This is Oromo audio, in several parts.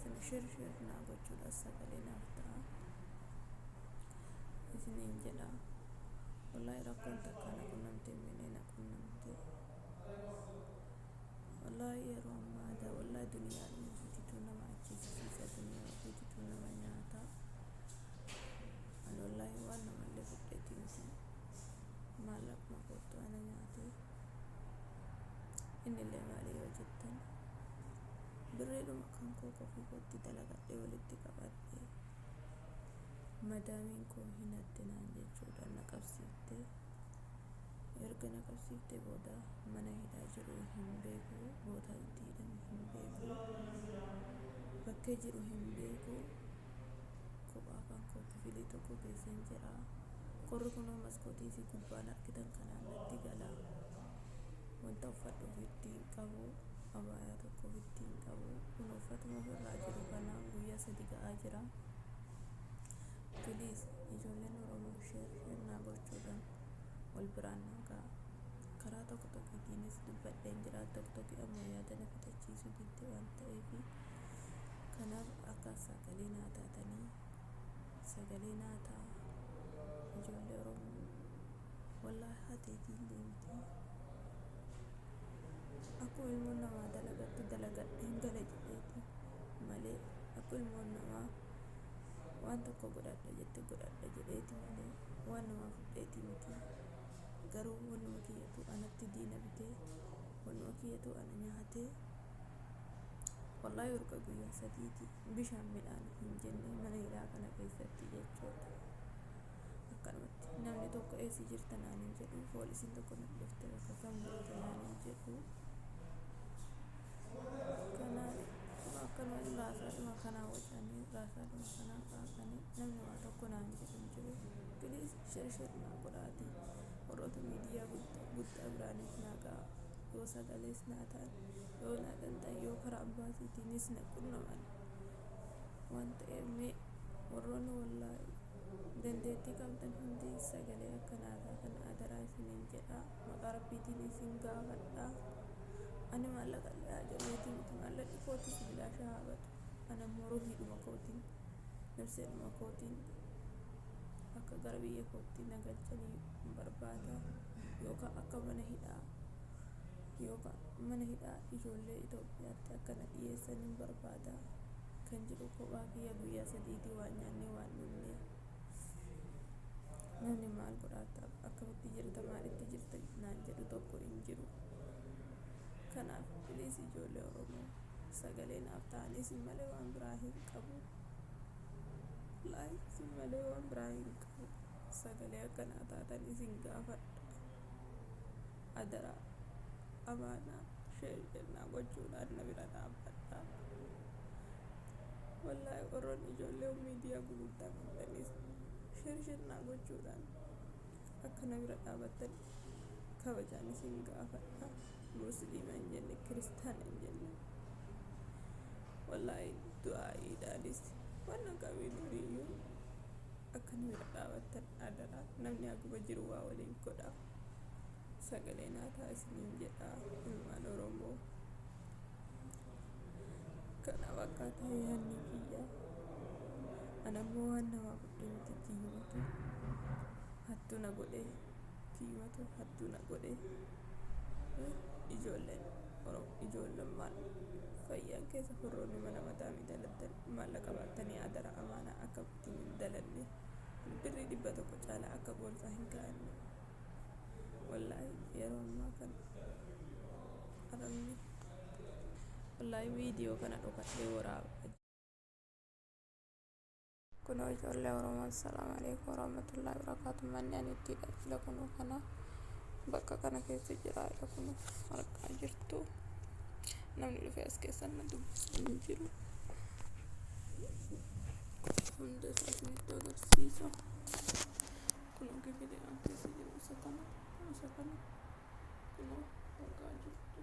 keessan share naa gochuudhaaf sagalee naaf ta'a isiniin jedha. Wallahi rakkoon takka na qunnamtee miinee na qunnamtee wallahi yeroo ammaa wallahi duniyaan butituu nama achiisiisa duniyaa butituu nama nyaata ani wallahi waan namallee fudheetii miti maallaquma kootu ana nyaate innillee maalii yoo jettan birriidhuma kan koo qofii kootti dalagadhee walitti qabadhee madaamiin koo hin hadde naan jechuudha na qabsiiftee erga na qabsiiftee booda mana hidhaa jiru hin beeku booda itti hidhame hin beeku bakkee jiru hin beeku kophaa kan koo kifilii tokko keessan jira qorri kunoo maskootii fi gubbaan argitan kanaan natti gala wanta uffadhu ofittiin qabu abaayaa tokko ofittiin qabu kun uffatuma ofirraa jiru kanaan guyyaa 3 ga'aa jira. Please ijoolleen Oromoo share naa gochuudhaan wal biraan nagaa karaa tokkittiinis dubbadheen jira tokkitti ammoo yaada na fixachiisuu didde waan ta'eef kanaaf akka sagalee naa taatanii sagalee naa ta'a ijoollee Oromoo wallahi hateetiin deemti akkuma ilmoon namaa dalagattu dalagadheen gala jedheeti malee akkuma ilmoon namaa waan tokko godhadha jette godhadha jedheeti malee waan namaa fudheeti miti garuu wanuma kiyyatu anatti diina bitee wanuma kiyyatu ana nyaatee wallahi urga guyyaa 3ti bishaan midhaan hin jenne mana hidhaa kana keessatti jechuudha. Akkanumatti namni tokko eessa jirta naan hin jedhu poolisiin tokko na dhufte bakka kam jirta naan hin jedhu akkanuma raasaadhuma kanaa wacanii raasaadhuma kanaa kaasanii namni waa tokko naan jedhu hin jiru. Please share naa godhaati warroota miidiyaa guddaa biraanis naa ga'a yoo sagalees naa ta'an yoo naa danda'an yoo karaa ambaasiitiinis na qunnaman waan ta'eef mee warroonni wallahi dandeettii qabdan hundi sagalee akkanaa taatan adaraa isiniin jedha maqaa rabbiitiin isin gaafadha. Ani maallaqa illee jedheetii miti maallaqi kootis bilaasha haabatu anammoo ruhiidhuma kootiin nabseedhuma kootiin akka gara biyya kootti na galchanii barbaada yookaan akka mana hidhaa ijoollee Itoophiyaatti akka na dhiyeessaniin barbaada kan jedhu kophaa kiyya guyyaa 3ti waan nyaanne waan dhumne namni maal godhaata akkamitti jirta maalitti jirta naan jedhu tokko hin jiru. Kanaaf please ijoollee Oromoo sagalee naaf ta'anii isin malee waan biraa hin qabu isin malee waan biraa hin qabu sagalee akkanaa taatan isin gaafadha adaraa amaanaa share naa gochuudhaan na bira dhaabbadha. Wallahi warroon ijoollee miidiyaa gurguddaa qabdanis share naa gochuudhaan akka na bira dhaabbattan kabajaan isin gaafadha. Musliima hin jenne kiristaana hin jenne wallahi du'aa'iidhaanis waan qabiin horiiyyuu akka na bira dhaabattan adaraa namni akkuma jiru waa waliin godha sagalee naa ta'a isiniin jedha ilmaan Oromoo. Kanaaf akkaataa yaadni kiyya anammoo waan namaa fudhee miti kiyyumatu hattuu na godhee ijoolleen maal fayyaan keessa firroonni mana mataa miidhalattan maallaqa baattanii adara amaanaa akka ittiin hin dalanne birrii 100 caalaa akka boonsaa hin kaa'anne wallahi yeroo ammaa kana arabni wallahi viidiyoo kana dhokatee waraaba. Kunoo ijoollee Oromoo assalaamu alaikum warahmatullahi wabarakatuh manni ani itti dhaqila kunoo kana bakka kana keessa jira kunoo argaa jirtu namni dhufee as keessan na dubbisu hin jiru hunda isinitti agarsiisa kunoo gibilee an keessa jiru isa kana kunoo argaa jirtu.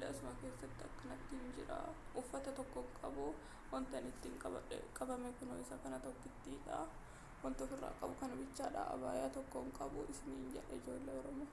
Asuma keessatti akkanatti hin jira uffata tokko qabu wanta inni ittiin qabame kunoo isa kana tokkittiidha wanta ofirraa qabu kana bichaadha abaayaa tokkoon qabu isiniin jedha ijoollee oromoo